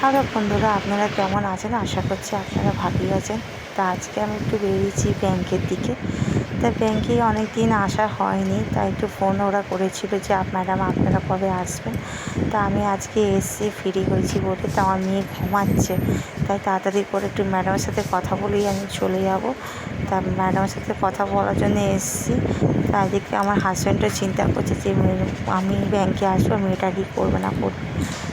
Hello বন্ধুরা, আপনারা কেমন আছেন? আশা করছি আপনারা ভালোই আছেন। তা আজকে আমি একটু বেরিয়েছি ব্যাংকের দিকে। তা ব্যাংকে অনেক দিন আসা হয়নি, তাই একটু ফোন ওরা করেছিল যে ম্যাডাম আপনারা কবে আসবেন। তা আমি আজকে এসছি, ফ্রি হয়েছি বলে। তা আমার মেয়ে ঘুমাচ্ছে, তাই তাড়াতাড়ি করে একটু ম্যাডামের সাথে কথা বলেই আমি চলে যাব। তা ম্যাডামের সাথে কথা বলার জন্য এসছি। তা এদিকে আমার হাজব্যান্ডও চিন্তা করছে যে আমি ব্যাংকে আসবো, মেয়েটা কী করবে না করবে।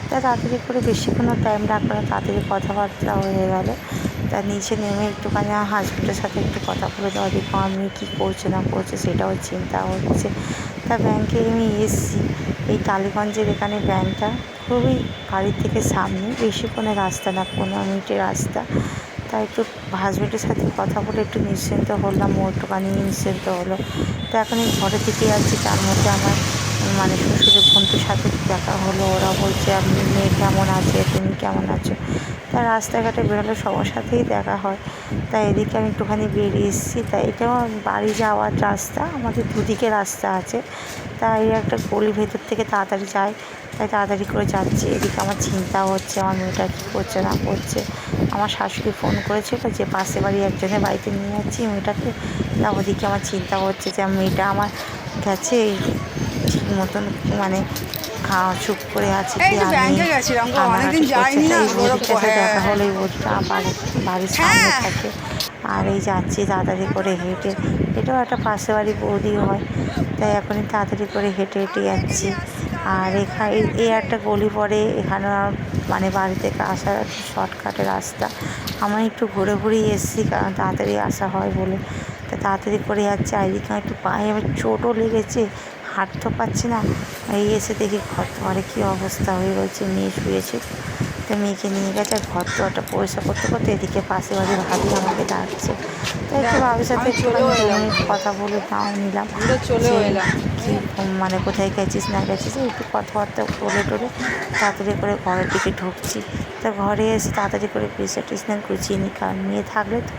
তা তাড়াতাড়ি করে বেশিক্ষণও টাইম রাখলো না, তাড়াতাড়ি কথাবার্তা হয়ে গেল। তা নিচে নেমে একটুখানি আমার হাজব্যান্ডের সাথে একটু কথা বলে দেওয়া, দেখো আমি কী করছে না করছে সেটাও চিন্তা হচ্ছে। তা ব্যাংকে আমি এসছি, এই টালিগঞ্জের এখানে ব্যাংকটা খুবই বাড়ির থেকে সামনে, বেশিক্ষণের রাস্তা না, 15 মিনিটের রাস্তা। তাই একটু হাজব্যান্ডের সাথে কথা বলে একটু নিশ্চিন্ত হলাম, ও একটুখানি নিশ্চিন্ত হলো। তো এখন এই ঘরের দিকে যাচ্ছি, তার মধ্যে আমার শ্বশুরের বন্ধুর সাথে দেখা হলো। ওরা বলছে আপনি মেয়ে কেমন আছে, তুমি কেমন আছো। তা রাস্তাঘাটে বেরোলে সবার সাথেই দেখা হয়। তাই এদিকে আমি একটুখানি বেরিয়ে এসেছি। তাই এটাও বাড়ি যাওয়ার রাস্তা, আমাদের দুদিকে রাস্তা আছে। তাই একটা গলি ভেতর থেকে তাড়াতাড়ি যায়, তাই তাড়াতাড়ি করে যাচ্ছি। এদিকে আমার চিন্তা হচ্ছে আমার মেয়েটা কী করছে না করছে। আমার শাশুড়ি ফোন করেছিল যে পাশে বাড়ি একজনের বাড়িতে নিয়ে যাচ্ছি মেয়েটাকে। তা ওদিকে আমার চিন্তা হচ্ছে যে মেয়েটা আমার গেছে ঠিক মতন, মানে চুপ করে আছে কি আর নেই, কান্নাকাটি করছে। তাই এই বৌদির কাছে দেখা হলো, এই বৌদিটা বাড়ির সামনে থাকে। আর এই যাচ্ছি তাড়াতাড়ি করে হেঁটে, এটাও একটা পাশে বাড়ি বৌদি হয়। তাই এখনই তাড়াতাড়ি করে হেঁটে হেঁটে যাচ্ছি। আর এখানে এই একটা গলি পড়ে, এখানে মানে বাড়ি থেকে আসার একটা শর্টকাটের রাস্তা। আমি একটু ঘুরে ঘুরেই এসেছি, কারণ তাড়াতাড়ি আসা হয় বলে। তা তাড়াতাড়ি করে যাচ্ছে। আর এদিকে একটু পায়ে আমার চোটও লেগেছে, হাঁটতে পারছি না। এই এসে দেখি ঘরে কী অবস্থা হয়ে রয়েছে, মেয়ে শুয়েছে। তো মেয়েকে নিয়ে গেছে, আর ঘরটা পরিষ্কার করতে করতে এদিকে পাশে বাড়ির ভাবি আমাকে ডাকছে। তো একটু ভাবির সাথে একটু 2 মিনিট কথা বলে তাও নিলাম যে কী মানে কোথায় গেছিস না গেছিস, একটু কথাবার্তা বলে টলে তাড়াতাড়ি করে ঘরের দিকে ঢুকছি। তা ঘরে এসে তাড়াতাড়ি করে বিছানা টিছানা গুছিয়ে নিই, কারণ মেয়ে থাকলে তো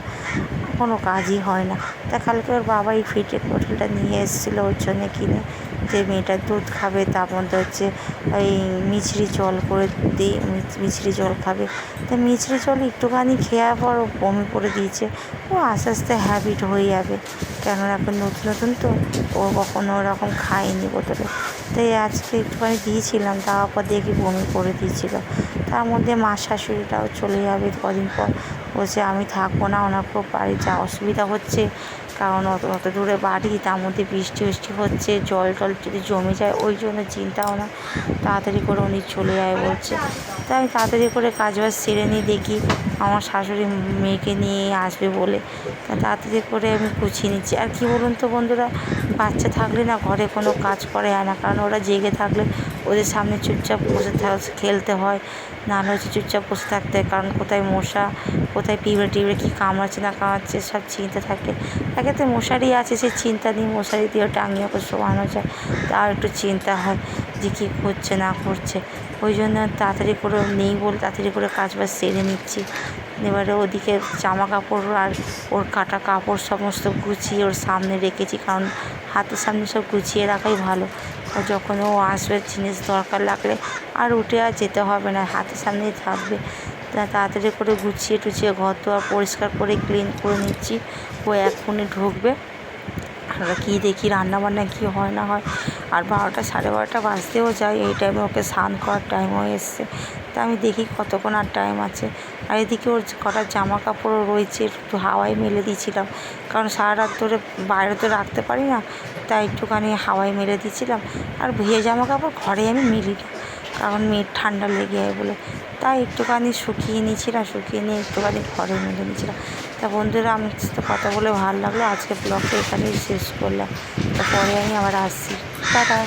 কোনো কাজই হয় না। তা কালকে ওর বাবা এই ফিটের বোতলটা নিয়ে এসেছিলো ওর জন্যে কিনে, যে মেয়েটা দুধ খাবে, তার মধ্যে হচ্ছে ওই মিছরি জল করে দিই, মিছরি জল খাবে। তা মিছরি জল একটুখানি খেয়ার পর ও বমি করে দিয়েছে। ও আস্তে আস্তে হ্যাবিট হয়ে যাবে, কেননা এখন নতুন নতুন তো, ও কখনো ওরকম খায়নি বোতলে। তাই আজকে একটুখানি দিয়েছিলাম, তারপর দেখি বমি করে দিয়েছিল। তার মধ্যে মা শাশুড়িটাও চলে যাবে কদিন পর, বলছে আমি থাকবো না, ওনার খুব বাড়ি যা অসুবিধা হচ্ছে, কারণ অত দূরে বাড়ি, তার মধ্যে বৃষ্টি হচ্ছে, জল টল যদি জমে যায়, ওই জন্য চিন্তা না, তাড়াতাড়ি করে উনি চলে যায় বলছে। তাই আমি তাড়াতাড়ি করে কাজবাজ সেরে নিই, দেখি আমার শাশুড়ি মেয়েকে নিয়ে আসবে বলে। তা তাড়াতাড়ি করে আমি গুছিয়ে নিচ্ছি। আর কী বলুন তো বন্ধুরা, বাচ্চা থাকলে না ঘরে কোনো কাজ করে হয় না, কারণ ওরা জেগে থাকলে ওদের সামনে চুপচাপ বসে খেলতে হয়, নাহলে হচ্ছে চুপচাপ বসে থাকতে হয়, কারণ কোথায় মশা, কোথায় পিঁপড়ে টিপড়ে কী কামড়াচ্ছে না কামড়াচ্ছে সব চিন্তা থাকে। একেতে মশারি আছে, সে চিন্তা নেই, মশারি দিয়েও টাঙিয়ে ওকে শোয়ানো যায়, তাও একটু চিন্তা হয় যে কী করছে না করছে। ওই জন্য তাড়াতাড়ি করে নেই বলে তাড়াতাড়ি করে কাজবাজ সেরে নিচ্ছি। এবারে ওদিকে জামা কাপড় আর ওর কাটা কাপড় সমস্ত গুছিয়ে ওর সামনে রেখেছি, কারণ হাতের সামনে সব গুছিয়ে রাখাই ভালো। যখন ও আসবে জিনিস দরকার লাগলে আর উঠে আর যেতে হবে না, হাতের সামনেই থাকবে। তাড়াতাড়ি করে গুছিয়ে টুছিয়ে ঘর দোয়ার পরিষ্কার করে ক্লিন করে নিচ্ছি। ও এক্ষুনি ঢুকবে, আমরা কী দেখি রান্নাবান্না কী হয় না হয়। আর 12টা 12:30 বাজতেও যায়, এই টাইমে ওকে স্নান করার টাইম হয়ে এসছে। তা আমি দেখি কতক্ষণ আর টাইম আছে। আর এদিকে ওর কটা জামা কাপড়ও রয়েছে, একটু হাওয়ায় মেলে দিয়েছিলাম, কারণ সারা রাত ধরে বাইরে তো রাখতে পারি না, তাই একটুখানি হাওয়ায় মেলে দিয়েছিলাম। আর ভিজে জামা কাপড় ঘরে আমি মিলি না, কারণ মেয়ের ঠান্ডা লেগে যায় বলে। তাই একটুখানি শুকিয়ে নিয়েছিলাম, শুকিয়ে নিয়ে একটুখানি ঘরে মেলে নিয়েছিলাম। তা বন্ধুরা, আমার সাথে কথা বলে ভালো লাগলো, আজকে ব্লগটা এখানেই শেষ করলাম। তারপরে আমি আবার আসছি, টাটা।